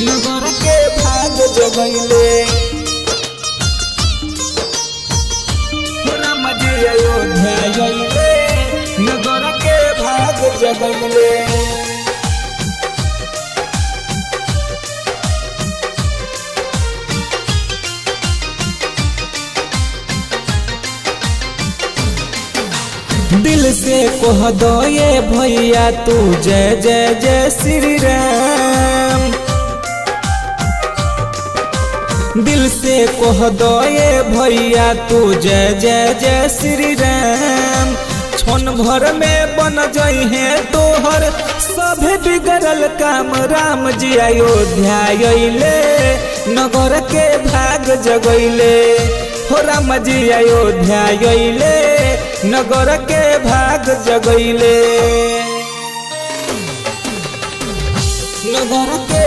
नगर के भाग जगैले राम जी अयोध्या अइले नगर के भाग जगैले। दिल से कह दो ये भैया तू जय जय जय श्री राम। दिल से कह दो ये भैया तू जय जय जय श्री राम। क्षण भर में बन जाई है तोहर सभे बिगड़ल काम। राम जी अयोध्या अइले नगर के भाग जगैले हो राम जी अयोध्या अइले नगर के भाग जगैले। नगर